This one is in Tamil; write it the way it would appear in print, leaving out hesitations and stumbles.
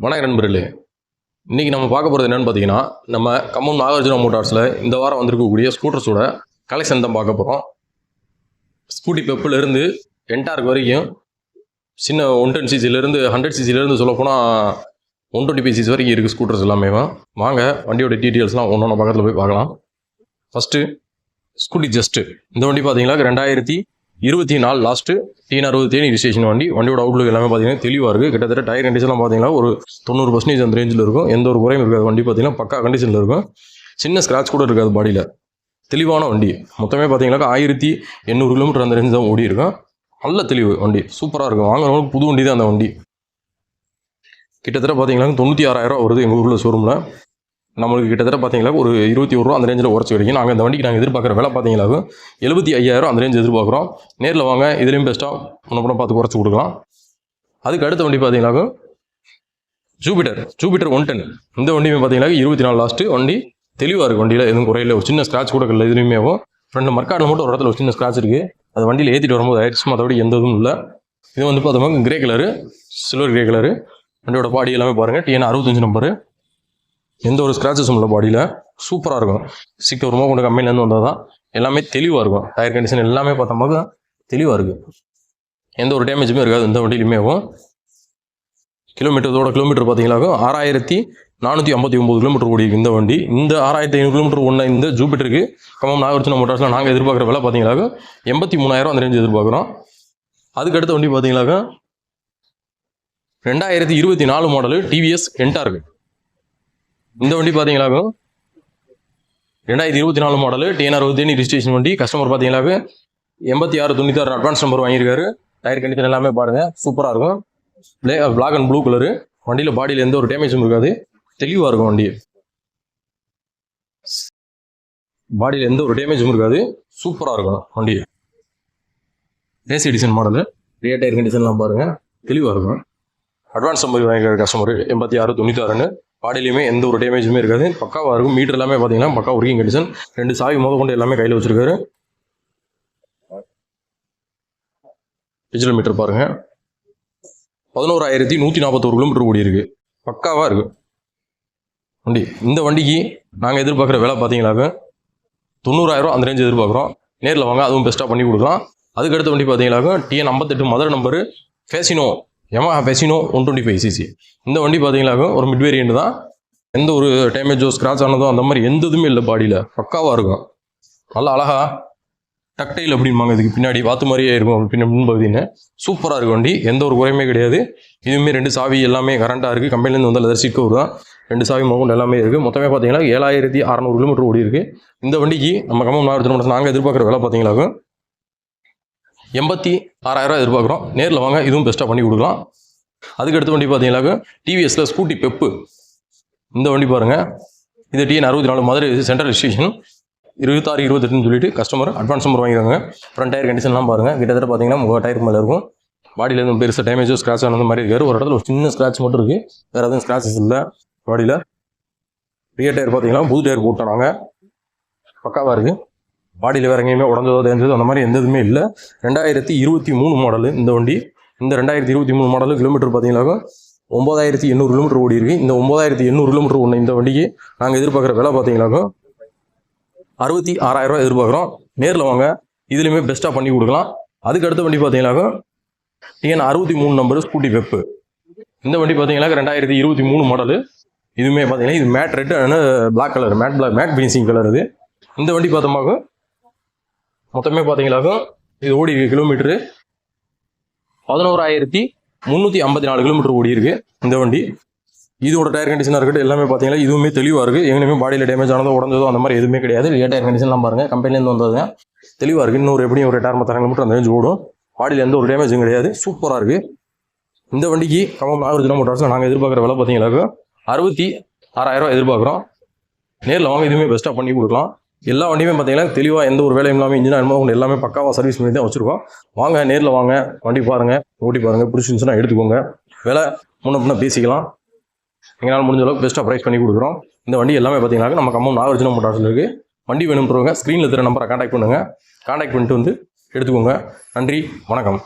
வணக்கம் நண்பர்களே. இன்றைக்கி நம்ம பார்க்க போகிறது என்னென்னு பார்த்தீங்கன்னா, நம்ம கம்பம் நாகார்ஜுனா மோட்டார்ஸில் இந்த வாரம் வந்திருக்கக்கூடிய ஸ்கூட்டர்ஸோட கலெக்ஷன் தான் பார்க்க போகிறோம். ஸ்கூட்டி பெப்பிலேருந்து என்டார்க் வரைக்கும் சின்ன 110 சிசிலேருந்து 100 சிசிலேருந்து சொல்லப்போனால் 125 சிசி வரைக்கும் இருக்குது ஸ்கூட்டர்ஸ் எல்லாமே. வாங்க வண்டியோட டீட்டெயில்ஸ்லாம் ஒன்று பக்கத்தில் போய் பார்க்கலாம். First scooty just. இந்த வண்டி பார்த்தீங்கன்னா 2024 லாஸ்ட்டு T60 தேனி ரிஜிஸ்ட்ரேஷன் வண்டி. வண்டியோட அவுட்லுக் எல்லாமே பார்த்தீங்கன்னா தெளிவாக இருக்குது. கிட்டத்தட்ட டயர் கண்டிஷன்லாம் பார்த்தீங்கன்னா ஒரு 90% அந்த ரேஞ்சில் இருக்கும். எந்த ஒரு குறையும் இருக்காது. வண்டி பார்த்தீங்கன்னா பக்கா கண்டிஷனில் இருக்கும். சின்ன ஸ்க்ராட்ச் கூட இருக்காது பாடியில். தெளிவான வண்டி. மொத்தமே பார்த்தீங்கன்னா 1800 கிலோமீட்டர் அந்த ரேஞ்ச் தான் ஓடி இருக்கும். நல்ல தெளிவு வண்டி, சூப்பராக இருக்கும். வாங்குறவங்களுக்கு புது வண்டி தான் அந்த வண்டி. கிட்டத்தட்ட பார்த்தீங்கன்னா 96,000 வருது எங்கள் ஊரில் ஷோரூமில். நம்மளுக்கு கிட்டத்தட்ட பார்த்தீங்கன்னா ஒரு 21 ரூபா அந்த ரேஞ்சில் உடச்சி கிடைக்கும். நாங்கள் இந்த வண்டிக்கு எதிர்பார்க்குற விலை பார்த்தீங்கன்னா 75,000 அந்த ரேஞ்ச் எதிர்பார்க்குறோம். நேரில் வாங்க, இதுலேயும் பெஸ்ட்டாக முன்னப்படம் பார்த்து குறைச்சி கொடுக்கலாம். அதுக்கு அடுத்த வண்டி பார்த்தீங்கன்னா ஜூபிட்டர் 110. இந்த வண்டியுமே பார்த்தீங்கன்னா 24 லாஸ்ட்டு வண்டி. தெளிவாக இருக்குது. வண்டியில் எதுவும் குறையில, ஒரு சின்ன ஸ்க்ராட்ச் கூட இல்லை. இதுலேயுமே ஃப்ரெண்டு மர்க்காடில் மட்டும் ஒரு இடத்துல ஒரு சின்ன ஸ்க்ராட்ச் இருக்குது. அது வண்டியில் ஏற்றிட்டு வரும்போது ஆயிடுச்சு, மற்றபடி எந்த இதுவும் இல்லை. இது வந்து பார்த்தோம்னா grey colour, silver grey colour. வண்டியோட பாடி எல்லாமே பாருங்கள். TN65 number. எந்த ஒரு ஸ்க்ராச்சஸும் இல்லை பாடியில். சூப்பராக இருக்கும். சீக்கிரம் வருமா கொண்டு கம்பெனிலேருந்து வந்தால் தான் எல்லாமே தெளிவாக இருக்கும். டயர் கண்டிஷன் எல்லாமே பார்த்தோம்னா தெளிவாக இருக்குது. எந்த ஒரு டேமேஜுமே இருக்காது இந்த வண்டியிலுமே. கிலோமீட்டர் பார்த்தீங்கன்னா 6,459 கிலோமீட்டர் ஓடி இருக்குது இந்த வண்டி. இந்த 6,500 கிலோமீட்டர் ஒன்று இந்த ஜூபிட்டருக்கு கம்பம் நாகார்ஜுனா மோட்டார்ஸில் நாங்கள் எதிர்பார்க்குற விலை பார்த்தீங்கன்னா 83,000 அந்த ரேஞ்ச் எதிர்பார்க்குறோம். அதுக்கு அடுத்த வண்டி பார்த்தீங்கன்னா 2024 மாடலு TVS என்டார்க். இந்த வண்டி பார்த்தீங்கன்னா 2024 மாடலு TN60 தேனி ரிஜிஸ்ட்ரேஷன் வண்டி. கஸ்டமர் பார்த்தீங்கன்னா 8696 அட்வான்ஸ் நம்பர் வாங்கியிருக்காரு. டயர் கண்டிஷன் எல்லாமே பாருங்கள், சூப்பராக இருக்கும். Black and blue colour. வண்டியில் பாடியில் எந்த ஒரு டேமேஜும் இருக்காது. தெளிவாக இருக்கும் வண்டி. பாடியில் எந்த ஒரு டேமேஜும் இருக்காது. சூப்பராக இருக்கும் வண்டி. Race edition model. Rear tyre கண்டிஷன்லாம் பாருங்கள், தெளிவாக இருக்கும். அட்வான்ஸ் நம்பர் வாங்கியிருக்காரு கஸ்டமர் 8696. பாடியிலையுமே எந்த ஒரு டேமேஜுமே இருக்காது. பக்காவாக இருக்கும். மீட்டர் எல்லாமே பார்த்தீங்கன்னா பக்கா ஒர்க்கிங் கண்டிஷன். 2 சாவி கொண்டு எல்லாமே கையில் வச்சுருக்காரு. டிஜிட்டல் மீட்டர் பாருங்கள். 11,141 கிலோமீட்டர் ஓடி இருக்குது. பக்காவாக இருக்குது வண்டி. இந்த வண்டிக்கு நாங்கள் எதிர்பார்க்குற விலை பார்த்தீங்கன்னாக்க 90,000 அந்த ரேஞ்ச் எதிர்பார்க்குறோம். நேரில் வாங்க, அதுவும் பெஸ்ட்டாக பண்ணி கொடுக்கலாம். அதுக்கடுத்த வண்டி பார்த்தீங்கன்னாக்க TN58 Madurai number Yamaha Fasino 125 CC. இந்த வண்டி பார்த்தீங்கன்னாக்க ஒரு மிட் வேரியன்ட் தான். எந்த ஒரு டேமேஜோ ஸ்க்ராட்ச் ஆனதோ அந்த மாதிரி எந்த இதுவுமே இல்லை. பாடியில் பக்காவாக இருக்கும். நல்லா அழகா டக்டைல் அப்படிம்பாங்க. இதுக்கு பின்னாடி வாத்து மாதிரியே இருக்கும் பின்பகுதின்னு. சூப்பராக இருக்கும் வண்டி. எந்த ஒரு குறையுமே கிடையாது. இதுவுமே 2 சாவி எல்லாமே கரண்ட்டாக இருக்குது. கம்பெனிலேருந்து வந்து லெதர் சீட் கவர் தான். 2 சாவி கொண்டு எல்லாமே இருக்குது. மொத்தமே பார்த்தீங்கன்னா 7,600 கிலோமீட்டர் ஓடி இருக்குது. இந்த வண்டிக்கு நம்ம கம்பம் நாகார்ஜுனா நாங்கள் எதிர்பார்க்குற விலை பார்த்தீங்கன்னாக்க 86,000 எதிர்பார்க்குறோம். நேரில் வாங்க, இதுவும் பெஸ்ட்டாக பண்ணி கொடுக்கலாம். அதுக்கடுத்த வண்டி பார்த்தீங்கன்னாக்க TVSல ஸ்கூட்டி பெப்பு. இந்த வண்டி பாருங்கள். இது TN64 மதுரை சென்ட்ரல் ரிஜிஸ்ட்ரேஷன். 26, 28 சொல்லிட்டு கஸ்டமர் அட்வான்ஸ் நம்பர் வாங்கிடுறாங்க. ஃப்ரண்ட் டயர் கண்டிஷன்லாம் பாருங்கள். கிட்டத்தட்ட பார்த்தீங்கன்னா 3 டயருக்கு மேலே இருக்கும். பாடியில் எதுவும் பெருசாக டேமேஜோ ஸ்க்ராட்ச் ஆனது மாதிரி இருக்காரு. ஒரு இடத்துல ஒரு சின்ன ஸ்க்ராட்ச் மட்டும் இருக்குது. வேறு எதுவும் ஸ்க்ராச்சஸ் இல்லை பாடியில். ரியர் டயர் பார்த்தீங்கன்னா புது டயர் போட்டோம் நாங்கள். பக்காவாக இருக்குது. பாடியில் வேறு எங்கேயுமே உடஞ்சதோ தேஞ்சதோ அந்த மாதிரி எந்த இதுவுமே இல்லை. 2023 மாடலு இந்த வண்டி. இந்த 2023 மாடலு கிலோமீட்டர் பார்த்தீங்கன்னாக்கா 9,800 கிலோமீட்டர் ஓடி இருக்குது. இந்த 9,800 கிலோமீட்டர் ஒன்று இந்த வண்டிக்கு நாங்கள் எதிர்பார்க்குற விலை பார்த்தீங்கன்னாக்கா 66,000 எதிர்பார்க்குறோம். நேரில் வாங்க, இதுலேயுமே பெஸ்ட்டாக பண்ணி கொடுக்கலாம். அதுக்கு அடுத்த வண்டி பார்த்தீங்கன்னாக்கா TN63 நம்பரு ஸ்கூட்டி வெப்பு. இந்த வண்டி பார்த்தீங்கன்னா 2023 மாடலு. இதுவுமே பார்த்தீங்கன்னா இது matte red and black colour, matte finishing colour. இது இந்த வண்டி பார்த்தோம்னாக்கா மொத்தமே பார்த்தீங்கன்னாக்கா இது ஓடி கிலோமீட்டரு 11,354 கிலோமீட்டர் ஓடி இருக்குது இந்த வண்டி. இதோட டயர் கண்டிஷனாக இருக்கட்டும் எல்லாமே பார்த்தீங்கன்னா இதுவுமே தெளிவாக இருக்குது. எங்கேயுமே பாடியில் டேமேஜ் ஆனதோ உடஞ்சதோ அந்த மாதிரி எதுவுமே கிடையாது. ரியர் டயர் கண்டிஷன்லாம் பாருங்கள். கம்பெனிலேருந்து வந்தது தான் தெளிவாக இருக்குது. இன்னொரு எப்படியும் ஒரு 8,000 கிலோமீட்டர் அந்த ரேஞ்ச் ஓடும். பாடியில் எந்த ஒரு டேமேஜும் கிடையாது. சூப்பராக இருக்குது இந்த வண்டிக்கு. கம்பம் நாகார்ஜுனா மோட்டார்ஸில் நாங்கள் எதிர்பார்க்குற விலை பார்த்தீங்கன்னாக்கா 66,000 எதிர்பார்க்குறோம். நேரில் வாங்க, இதுவுமே பெஸ்ட்டாக பண்ணி கொடுக்கலாம். எல்லா வண்டியுமே பார்த்தீங்கன்னா தெளிவாக எந்த ஒரு வேலையும் இல்லாமல் இன்ஜின் கொண்டு எல்லாமே பக்காவாக சர்வீஸ் பண்ணி தான் வச்சுருக்கோம். வாங்க, நேரில் வாங்க, வண்டி பாருங்கள், ஓட்டி பாருங்கள், பிடிச்சிருந்துச்சுன்னா எடுத்துக்கோங்க. விலை முன்ன பேசிக்கலாம். எங்களால் முடிஞ்ச அளவுக்கு பெஸ்ட்டாக ப்ரைஸ் பண்ணி கொடுக்குறோம். இந்த வண்டி எல்லாமே பார்த்தீங்கன்னா நம்ம கம்பம் நாகார்ஜுனா மோட்டார்ஸில் இருக்குது. வண்டி வேணும்ன்றவங்க ஸ்க்ரீனில் இருக்கிற நம்பரை கான்டாக்ட் பண்ணுங்கள். கான்டாக்ட் பண்ணிட்டு வந்து எடுத்துக்கோங்க. நன்றி, வணக்கம்.